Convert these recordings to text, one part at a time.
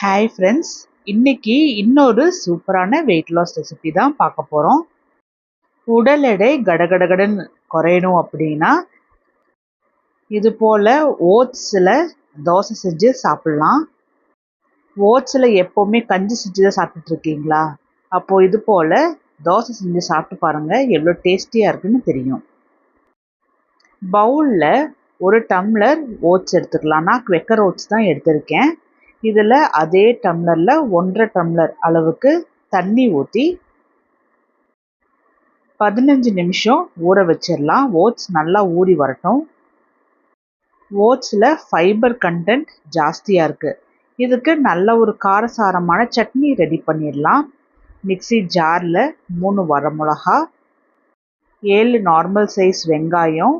Hi friends, இன்னைக்கு இன்னொரு சூப்பரான வெயிட் லாஸ் ரெசிபி தான் பார்க்க போகிறோம். உடல் எடை கடகடகடன்னு குறையணும் அப்படின்னா இது போல் ஓட்ஸில் தோசை செஞ்சு சாப்பிட்லாம். ஓட்ஸில் எப்போவுமே கஞ்சி செஞ்சு தான் சாப்பிட்டுட்ருக்கீங்களா? அப்போது இது போல் தோசை செஞ்சு சாப்பிட்டு பாருங்கள், எவ்வளோ டேஸ்டியாக இருக்குன்னு தெரியும். பவுலில் 1 டம்ளர் ஓட்ஸ் எடுத்துக்கலாம். நான் குவெக்கர் ஓட்ஸ் தான் எடுத்திருக்கேன். இதில் அதே டம்ளரில் 1.5 டம்ளர் அளவுக்கு தண்ணி ஊற்றி 15 நிமிஷம் ஊற வச்சிடலாம். ஓட்ஸ் நல்லா ஊறி வரட்டும். ஓட்ஸில் ஃபைபர் கண்டென்ட் ஜாஸ்தியாக இருக்குது. இதுக்கு நல்ல ஒரு காரசாரமான சட்னி ரெடி பண்ணிடலாம். மிக்ஸி ஜாரில் 3 வரமிளகா, 7 நார்மல் சைஸ் வெங்காயம்,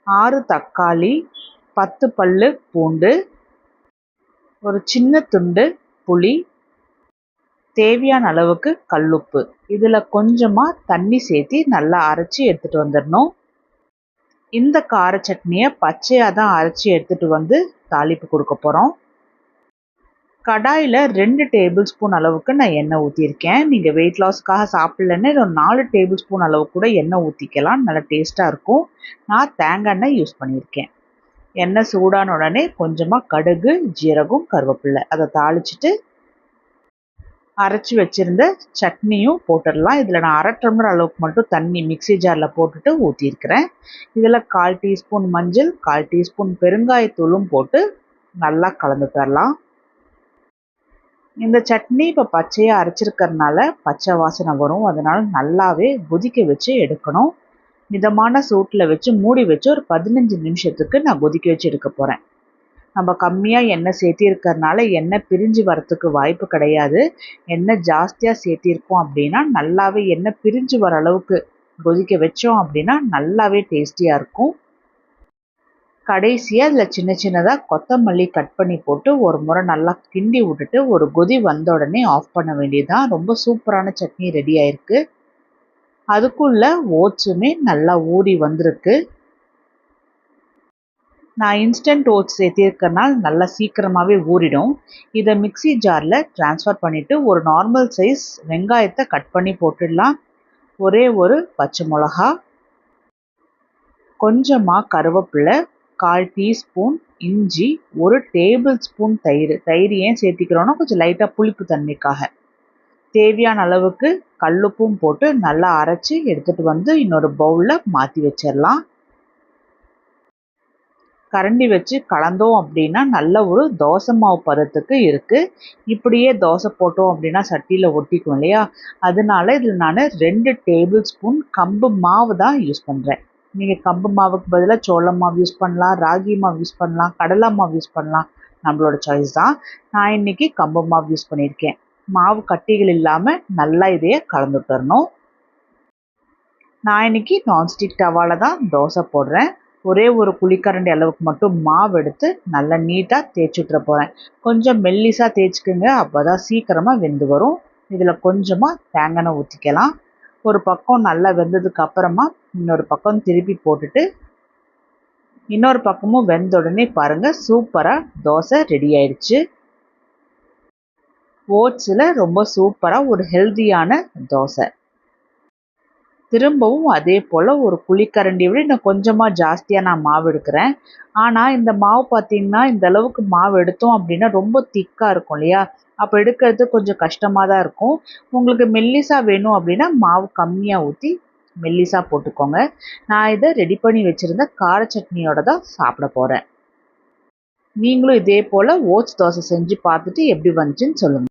6 தக்காளி, 10 பல்லு பூண்டு, ஒரு சின்ன துண்டு புளி, தேவையான அளவுக்கு கல்லுப்பு, இதில் கொஞ்சமாக தண்ணி சேர்த்து நல்லா அரைச்சி எடுத்துகிட்டு வந்துடணும். இந்த கார சட்னியை பச்சையாக தான் அரைச்சி எடுத்துகிட்டு வந்து தாளிப்பு கொடுக்க போகிறோம். கடாயில் 2 டேபிள் ஸ்பூன் அளவுக்கு நான் எண்ணெய் ஊற்றிருக்கேன். நீங்கள் வெயிட் லாஸ்க்காக சாப்பிட்லன்னு ஒரு 4 டேபிள் ஸ்பூன் அளவுக்கு கூட எண்ணெய் ஊற்றிக்கலாம். நல்லா டேஸ்ட்டாக இருக்கும். நான் தேங்காய் எண்ணெய் யூஸ் பண்ணியிருக்கேன். எண்ணெய் சூடான உடனே கொஞ்சமாக கடுகு, ஜீரகம், கருவேப்பிலை அதை தாளிச்சிட்டு அரைச்சி வச்சுருந்த சட்னியும் போட்டுடலாம். இதில் நான் 1/2 டம்ளர் அளவுக்கு மட்டும் தண்ணி மிக்ஸி ஜாரில் போட்டுட்டு ஊற்றிருக்கிறேன். இதில் 1/4 டீஸ்பூன் மஞ்சள், 1/4 டீஸ்பூன் பெருங்காயத்தூளும் போட்டு நல்லா கலந்து தரலாம். இந்த சட்னி இப்போ பச்சையாக அரைச்சிருக்கிறதுனால பச்சை வாசனை வரும். அதனால் நல்லாவே கொதிக்க வச்சு எடுக்கணும். மிதமான சூட்டில் வச்சு மூடி வச்சு ஒரு 15 நிமிஷத்துக்கு நான் கொதிக்க வச்சு எடுக்க போகிறேன். நம்ம கம்மியாக எண்ணெய் சேர்த்திருக்கிறதுனால எண்ணெய் பிரிஞ்சு வரத்துக்கு வாய்ப்பு கிடையாது. எண்ணெய் ஜாஸ்தியாக சேர்த்திருக்கோம் அப்படின்னா நல்லாவே எண்ணெய் பிரிஞ்சு வர அளவுக்கு கொதிக்க வச்சோம் அப்படின்னா நல்லாவே டேஸ்டியாக இருக்கும். கடைசியாக அதில் சின்ன சின்னதாக கொத்தமல்லி கட் பண்ணி போட்டு ஒரு முறை நல்லா கிண்டி விட்டுட்டு ஒரு கொதி வந்த உடனே ஆஃப் பண்ண வேண்டியதுதான். ரொம்ப சூப்பரான சட்னி ரெடி ஆயிருக்கு. அதுக்குள்ளே ஓட்ஸுமே நல்லா ஊறி வந்திருக்கு. நான் இன்ஸ்டன்ட் ஓட்ஸ் சேர்த்திருக்கறனால நல்லா சீக்கிரமாகவே ஊறிடும். இதை மிக்ஸி ஜாரில் ட்ரான்ஸ்ஃபர் பண்ணிவிட்டு ஒரு நார்மல் சைஸ் வெங்காயத்தை கட் பண்ணி போட்டுடலாம். ஒரே ஒரு பச்சை மிளகா, கொஞ்சமாக கருவேப்பிலை, 1/4 டீஸ்பூன் இஞ்சி, 1 டேபிள் ஸ்பூன் தயிர். தயிர் ஏன் சேர்த்திக்கிறோன்னா கொஞ்சம் லைட்டாக புளிப்பு தன்மைக்காக. தேவையான அளவுக்கு கல்லுப்பும் போட்டு நல்லா அரைச்சி எடுத்துகிட்டு வந்து இன்னொரு பவுலில் மாற்றி வச்சிடலாம். கரண்டி வச்சு கலந்தோம் அப்படின்னா நல்ல ஒரு தோசை மாவு பதத்துக்கு இருக்குது. இப்படியே தோசை போட்டோம் அப்படின்னா சட்டியில் ஒட்டிக்கும் இல்லையா? அதனால இதில் நான் 2 டேபிள் ஸ்பூன் கம்பு மாவு தான் யூஸ் பண்ணுறேன். நீங்கள் கம்பு மாவுக்கு பதிலாக சோள மாவு யூஸ் பண்ணலாம், ராகி மாவு யூஸ் பண்ணலாம், கடலை மாவு யூஸ் பண்ணலாம். நம்மளோட சாய்ஸ் தான். நான் இன்றைக்கி கம்பு மாவு யூஸ் பண்ணியிருக்கேன். மாவு கட்டிகள் இல்லாமல் நல்லா இதையே கலந்து தரணும். நான் இன்றைக்கி நான்ஸ்டிக் டவாவில் தான் தோசை போடுறேன். ஒரே ஒரு குழிக்கரண்டி அளவுக்கு மட்டும் மாவு எடுத்து நல்லா நீட்டாக தேய்ச்சி விட்டுற போகிறேன். கொஞ்சம் மெல்லிசாக தேய்ச்சிக்குங்க, அப்போ தான் சீக்கிரமாக வெந்து வரும். இதில் கொஞ்சமாக தேங்காய் எண்ணெய் ஊற்றிக்கலாம். ஒரு பக்கம் நல்லா வெந்ததுக்கு அப்புறமா இன்னொரு பக்கம் திருப்பி போட்டுட்டு இன்னொரு பக்கமும் வெந்த உடனே பாருங்கள், சூப்பராக தோசை ரெடி ஆயிடுச்சு. ஓட்ஸில் ரொம்ப சூப்பராக ஒரு ஹெல்த்தியான தோசை. திரும்பவும் அதே போல் ஒரு குழிக்கரண்டியை விட இன்னும் கொஞ்சமாக ஜாஸ்தியாக நான் மாவு எடுக்கிறேன். ஆனால் இந்த மாவு பார்த்திங்கன்னா இந்த அளவுக்கு மாவு எடுத்தோம் அப்படின்னா ரொம்ப திக்காக இருக்கும் இல்லையா? அப்போ எடுக்கிறது கொஞ்சம் கஷ்டமாக தான் இருக்கும். உங்களுக்கு மெல்லிசாக வேணும் அப்படின்னா மாவு கம்மியாக ஊற்றி மெல்லிசாக போட்டுக்கோங்க. நான் இதை ரெடி பண்ணி வச்சுருந்த கார சட்னியோட தான் சாப்பிட போகிறேன். நீங்களும் இதே போல் ஓட்ஸ் தோசை செஞ்சு பார்த்துட்டு எப்படி வந்துச்சுன்னு சொல்லுங்கள்.